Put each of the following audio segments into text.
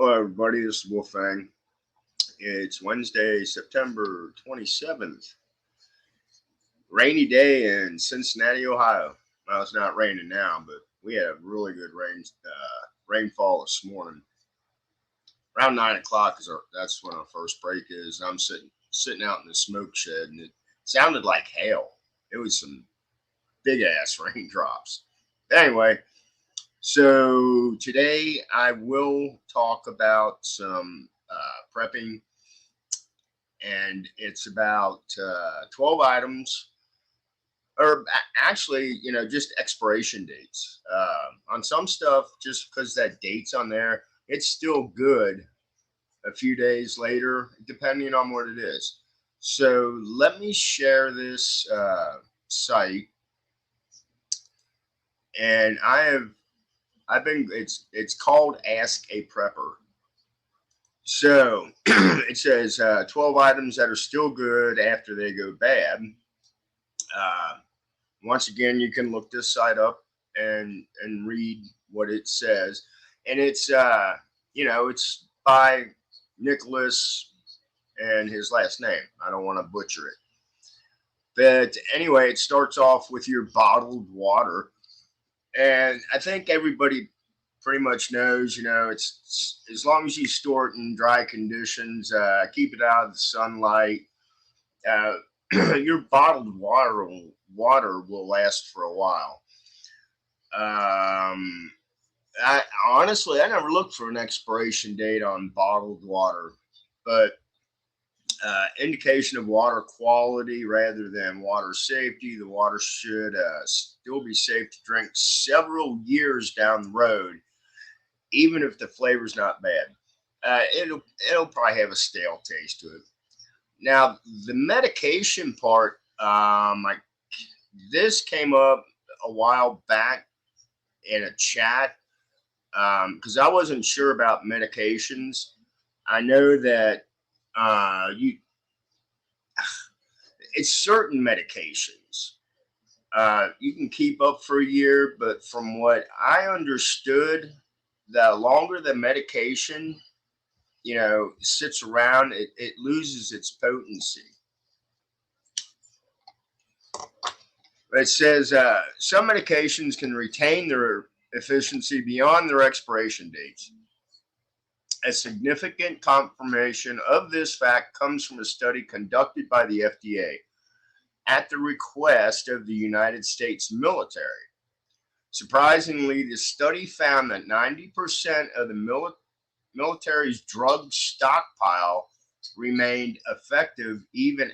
Hello, everybody. This is Wolfang. It's Wednesday, September 27th. Rainy day in Cincinnati, Ohio. Well, it's not raining now, but we had a really good rainfall this morning. Around 9 o'clock that's when our first break is. I'm sitting out in the smoke shed, and it sounded like hail. It was some big ass raindrops. Anyway, so today I will talk about some prepping, and it's about 12 items, or actually, just expiration dates. On some stuff, just because that date's on there, it's still good a few days later, depending on what it is. So let me share this site, and it's called Ask a Prepper. So it says 12 items that are still good after they go bad. Once again, you can look this site up and read what it says, and it's it's by Nicholas and his last name. I don't want to butcher it, but anyway, it starts off with your bottled water, and I think everybody pretty much knows, it's as long as you store it in dry conditions, keep it out of the sunlight, uh, your bottled water will last for a while. I never looked for an expiration date on bottled water, but indication of water quality rather than water safety. The water should still be safe to drink several years down the road, even if the flavor's not bad. It'll probably have a stale taste to it. Now, the medication part, this came up a while back in a chat, because I wasn't sure about medications. I know that you it's certain medications you can keep up for a year, but from what I understood, the longer the medication sits around, it loses its potency. It says some medications can retain their efficiency beyond their expiration dates. A significant confirmation of this fact comes from a study conducted by the FDA at the request of the United States military. Surprisingly, the study found that 90% of the military's drug stockpile remained effective even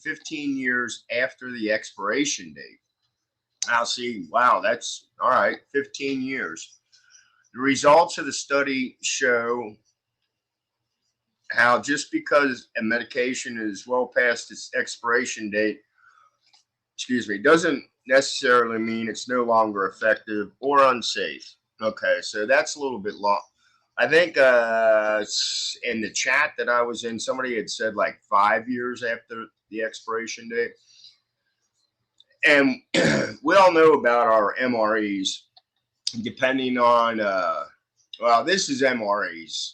15 years after the expiration date. I'll see. Wow, that's all right. 15 years. The results of the study show how just because a medication is well past its expiration date, doesn't necessarily mean it's no longer effective or unsafe. Okay, so that's a little bit long. I think in the chat that I was in, somebody had said like 5 years after the expiration date. And we all know about our MREs, depending on, this is MREs,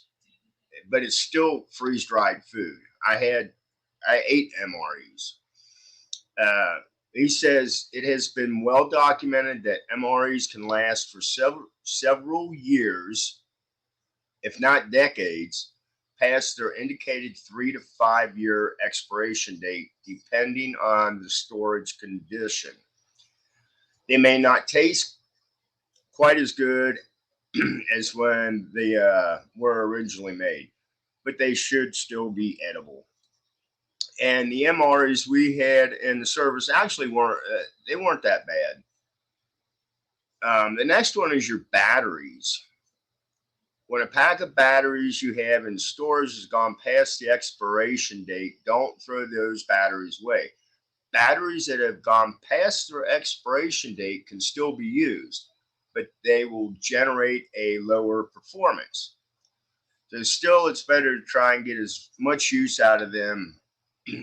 but it's still freeze-dried food. I ate MREs. He says it has been well documented that MREs can last for several years, if not decades, past their indicated 3 to 5 year expiration date, depending on the storage condition. They may not taste quite as good as when they were originally made, but they should still be edible. And the MREs we had in the service actually weren't that bad. The next one is your batteries. When a pack of batteries you have in storage has gone past the expiration date, don't throw those batteries away. Batteries that have gone past their expiration date can still be used, but they will generate a lower performance. So still, it's better to try and get as much use out of them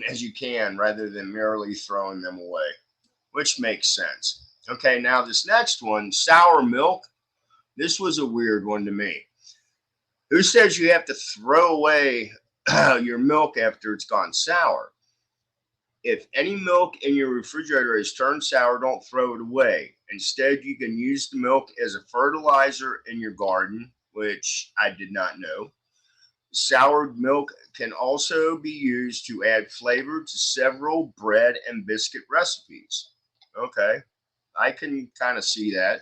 as you can rather than merely throwing them away, which makes sense. Okay, now this next one, sour milk. This was a weird one to me. Who says you have to throw away your milk after it's gone sour? If any milk in your refrigerator has turned sour, don't throw it away. Instead, you can use the milk as a fertilizer in your garden, which I did not know. Soured milk can also be used to add flavor to several bread and biscuit recipes. Okay, I can kind of see that.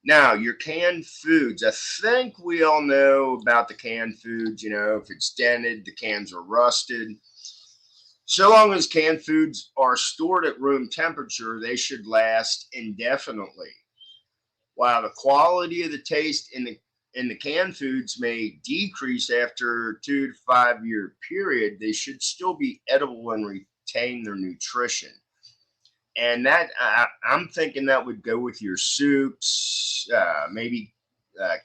Now, your canned foods. I think we all know about the canned foods. You know, if it's dented, the cans are rusted. So long as canned foods are stored at room temperature, they should last indefinitely. While the quality of the taste in the canned foods may decrease after a 2 to 5 year period, they should still be edible and retain their nutrition. And that I'm thinking that would go with your soups, maybe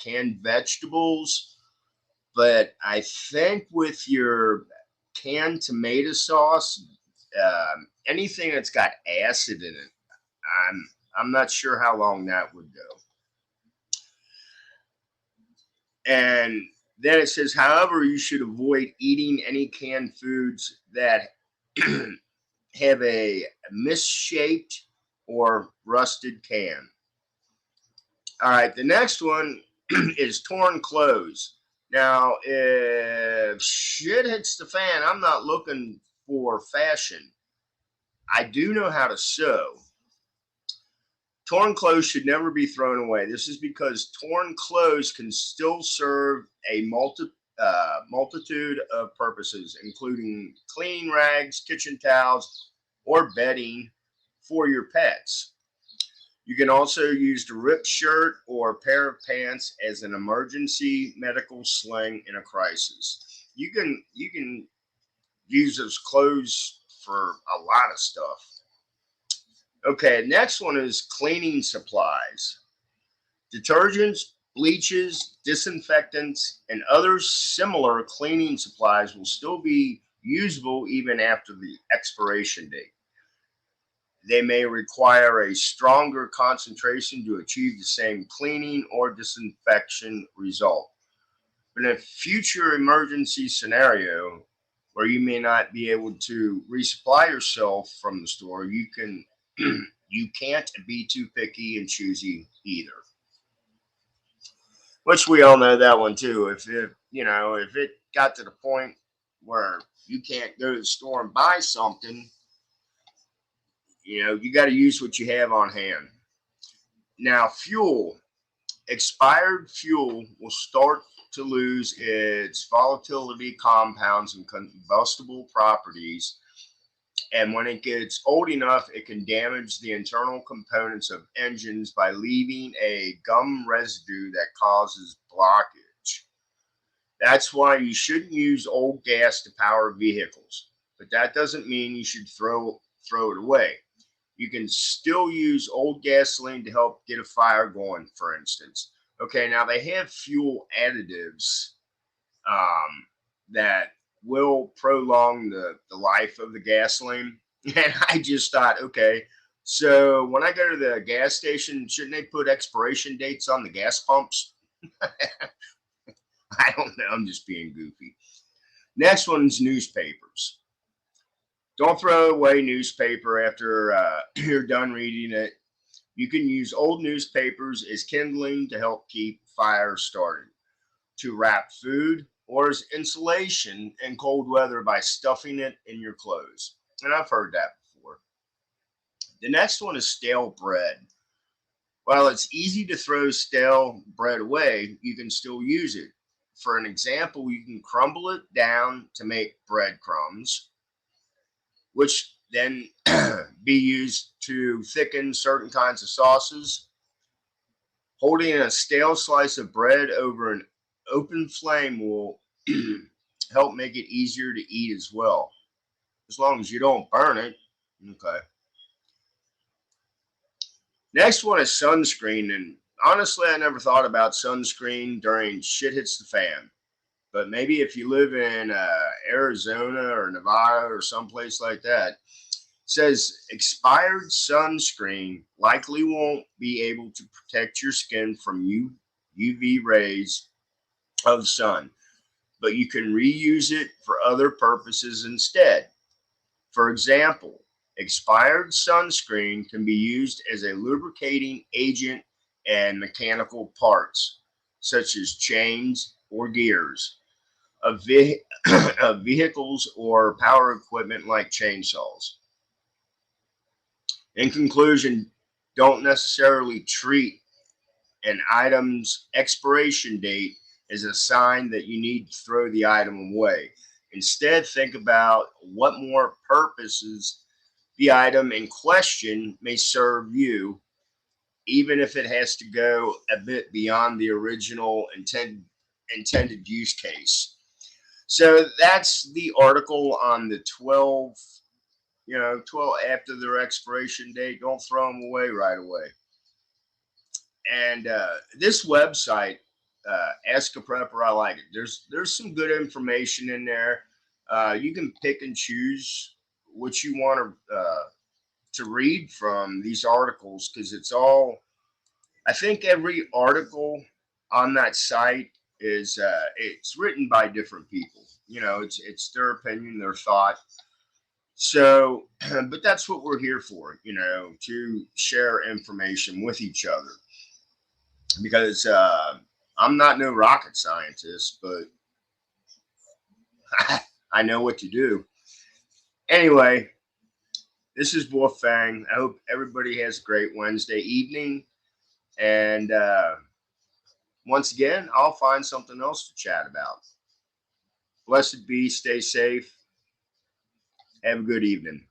canned vegetables. But I think with your canned tomato sauce, anything that's got acid in it, I'm not sure how long that would go. And then it says, however, you should avoid eating any canned foods that have a misshaped or rusted can. All right, the next one is torn clothes. Now, if shit hits the fan, I'm not looking for fashion. I do know how to sew. Torn clothes should never be thrown away. This is because torn clothes can still serve a multitude of purposes, including cleaning rags, kitchen towels, or bedding for your pets. You can also use the ripped shirt or pair of pants as an emergency medical sling in a crisis. You can use those clothes for a lot of stuff. Okay, next one is cleaning supplies. Detergents, bleaches, disinfectants, and other similar cleaning supplies will still be usable even after the expiration date. They may require a stronger concentration to achieve the same cleaning or disinfection result. But in a future emergency scenario where you may not be able to resupply yourself from the store, you can't be too picky and choosy either. Which we all know that one too. If it got to the point where you can't go to the store and buy something, you got to use what you have on hand. Now, fuel. Expired fuel will start to lose its volatility compounds and combustible properties. And when it gets old enough, it can damage the internal components of engines by leaving a gum residue that causes blockage. That's why you shouldn't use old gas to power vehicles. But that doesn't mean you should throw it away. You can still use old gasoline to help get a fire going, for instance. Okay, now they have fuel additives that will prolong the life of the gasoline. And I just thought, okay, so when I go to the gas station, shouldn't they put expiration dates on the gas pumps? I don't know. I'm just being goofy. Next one's newspapers. Don't throw away newspaper after you're done reading it. You can use old newspapers as kindling to help keep fires started, to wrap food, or as insulation in cold weather by stuffing it in your clothes. And I've heard that before. The next one is stale bread. While it's easy to throw stale bread away, you can still use it. For an example, you can crumble it down to make breadcrumbs, which then be used to thicken certain kinds of sauces. Holding a stale slice of bread over an open flame will help make it easier to eat as well, as long as you don't burn it. Okay. Next one is sunscreen. And honestly, I never thought about sunscreen during shit hits the fan. But maybe if you live in Arizona or Nevada or someplace like that, says expired sunscreen likely won't be able to protect your skin from UV rays of sun, but you can reuse it for other purposes instead. For example, expired sunscreen can be used as a lubricating agent and mechanical parts, such as chains or gears of, of vehicles or power equipment like chainsaws. In conclusion, don't necessarily treat an item's expiration date as a sign that you need to throw the item away. Instead, think about what more purposes the item in question may serve you, even if it has to go a bit beyond the original intended use case. So that's the article on the 12, 12 after their expiration date. Don't throw them away right away. And this website, Ask a Prepper, I like it. There's some good information in there. You can pick and choose what you want to read from these articles because it's all. I think every article on that site is it's written by different people. It's their opinion, their thought. So, but that's what we're here for. To share information with each other because I'm not no rocket scientist, but I know what to do. Anyway, this is Wolfang. I hope everybody has a great Wednesday evening. And once again, I'll find something else to chat about. Blessed be, stay safe. Have a good evening.